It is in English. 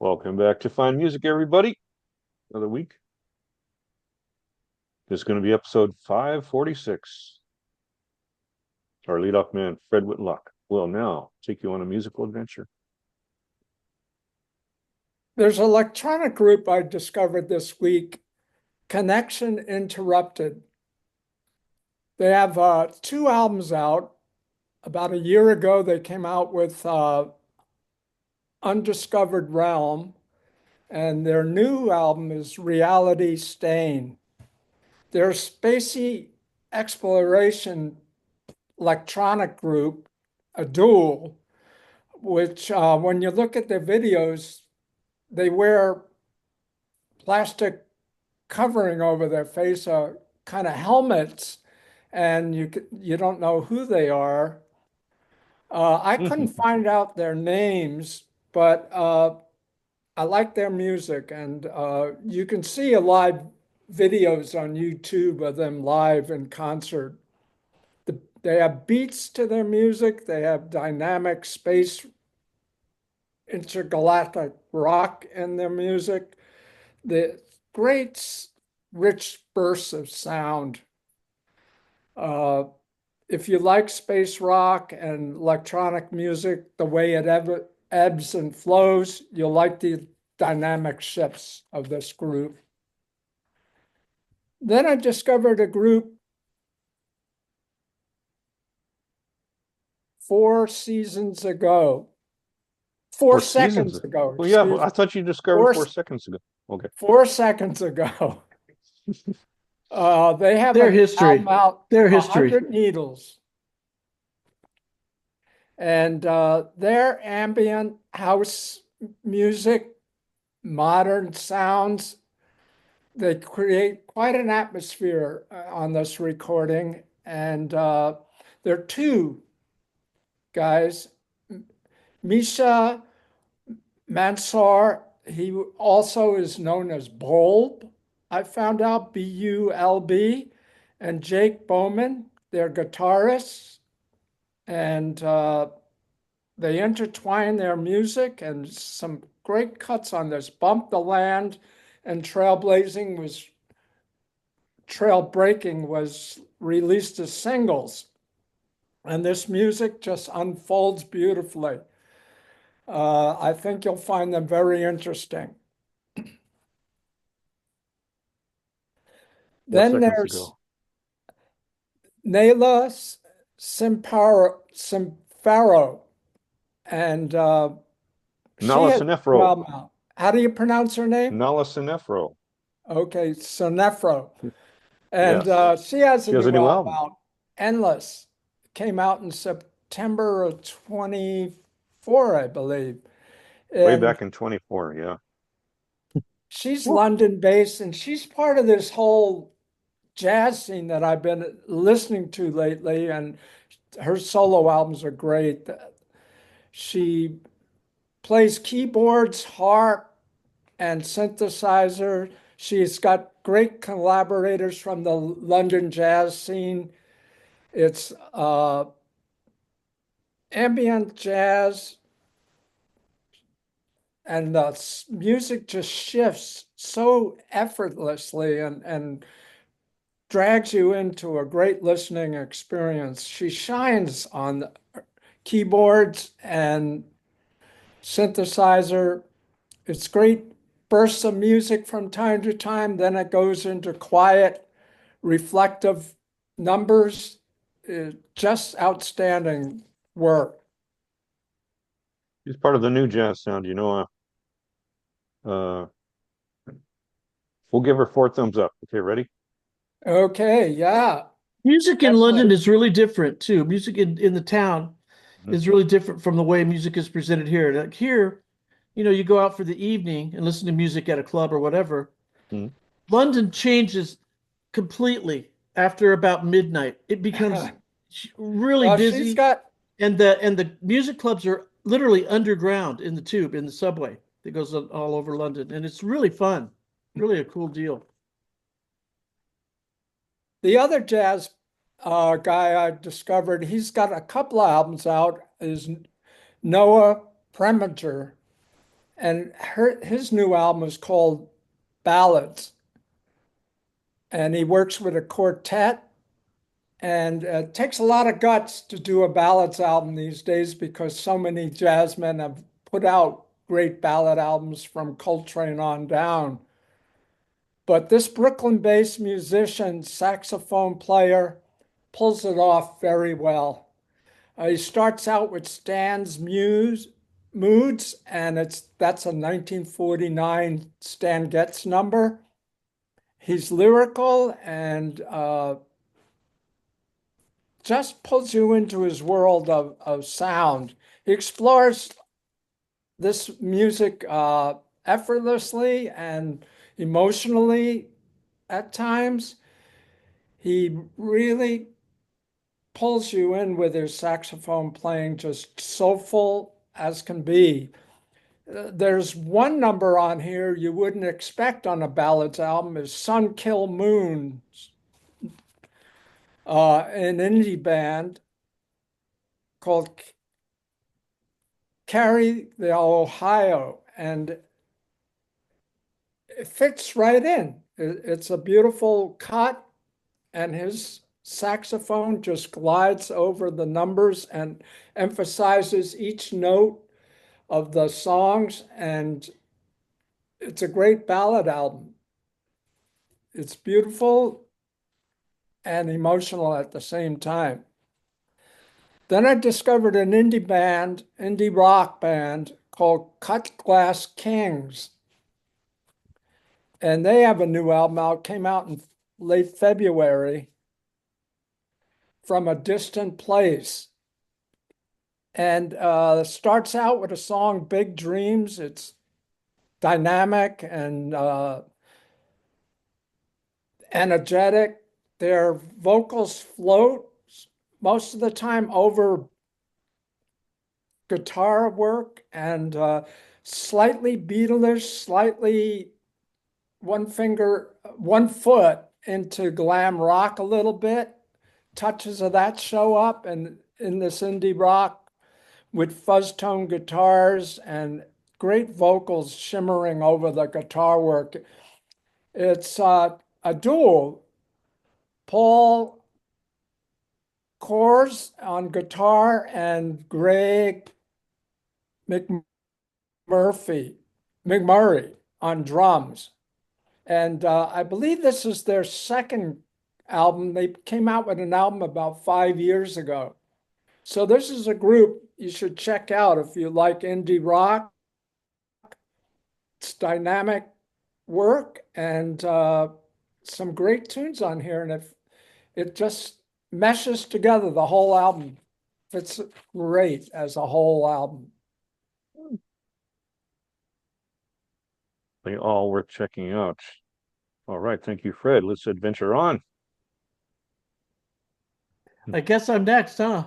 Welcome back to Fine Music, everybody. Another week. This is going to be episode 546. Our leadoff man, Fred Whitlock, will now take you on a musical adventure. There's an electronic group I discovered this week, Connection Interrupted. They have two albums out. About a year ago, they came out with Undiscovered Realm, and their new album is Reality Stain. They're a spacey exploration electronic group, a duo, which when you look at their videos, they wear plastic covering over their face, kind of helmets, and you don't know who they are. I couldn't find out their names, but I like their music, and you can see a live videos on YouTube of them live in concert. They have beats to their music. They have dynamic space intergalactic rock in their music. The great rich bursts of sound. If you like space rock and electronic music, the way it ebbs and flows, you'll like the dynamic shifts of this group. Then I discovered a group 4 seasons ago. 4 seconds ago. Well, yeah, I thought you discovered 4 seconds ago. Okay. 4 seconds ago. They have their an history. album out, Their history. 100 Needles. And their ambient house music, modern sounds, they create quite an atmosphere on this recording. And there are two guys, Misha Mansour, he also is known as Bulb. I found out Bulb, and Jake Bowman, they're guitarists, and they intertwine their music and some great cuts on this. Bump the Land and Trailbreaking was released as singles, and this music just unfolds beautifully. I think you'll find them very interesting. Then there's Nayla Sinephro, and Nala Sinephro. How do you pronounce her name? Nala Sinephro. Okay, Sinephro. And yes. She has a new album out, Endless. Came out in September of 24, I believe. Way back in 24, yeah. She's London-based, and she's part of this whole jazz scene that I've been listening to lately, and her solo albums are great. She plays keyboards, harp, and synthesizer. She's got great collaborators from the London jazz scene. It's ambient jazz, and the music just shifts so effortlessly and drags you into a great listening experience. She shines on keyboards and synthesizer. It's great bursts of music from time to time. Then it goes into quiet, reflective numbers. Just outstanding work. She's part of the new jazz sound, we'll give her 4 thumbs up. Okay, ready? Okay, yeah. Music in London is really different too. Music in the town is really different from the way music is presented here. Like here, you go out for the evening and listen to music at a club or whatever. London changes completely after about midnight. It becomes really busy. And the music clubs are literally underground in the tube, in the subway that goes all over London. And it's really fun. Really a cool deal. The other jazz guy I discovered, he's got a couple of albums out, is Noah Preminger. And his new album is called Ballads. And he works with a quartet. And it takes a lot of guts to do a ballads album these days because so many jazzmen have put out great ballad albums from Coltrane on down. But this Brooklyn-based musician, saxophone player, pulls it off very well. He starts out with Stan's Moods, and that's a 1949 Stan Getz number. He's lyrical and just pulls you into his world of sound. He explores this music effortlessly and emotionally at times. He really pulls you in with his saxophone playing, just soulful as can be. There's one number on here you wouldn't expect on a ballads album is Sun Kill Moon, an indie band called Carry the Ohio, and it fits right in. It's a beautiful cut, and his saxophone just glides over the numbers and emphasizes each note of the songs, and it's a great ballad album. It's beautiful and emotional at the same time. Then I discovered an indie rock band called Cut Glass Kings. And they have a new album out, came out in late February, From a Distant Place. And starts out with a song, Big Dreams. It's dynamic and energetic. Their vocals float most of the time over guitar work and slightly Beatles, slightly one foot into glam rock a little bit. Touches of that show up and in this indie rock with fuzz tone guitars and great vocals shimmering over the guitar work. It's a duo. Paul Kors on guitar and Greg McMurray on drums. And I believe this is their second album. They came out with an album about 5 years ago. So this is a group you should check out if you like indie rock. It's dynamic work and some great tunes on here. And it just meshes together, the whole album. It's great as a whole album. They all worth checking out. All right, thank you, Fred. Let's adventure on. I guess I'm next, huh?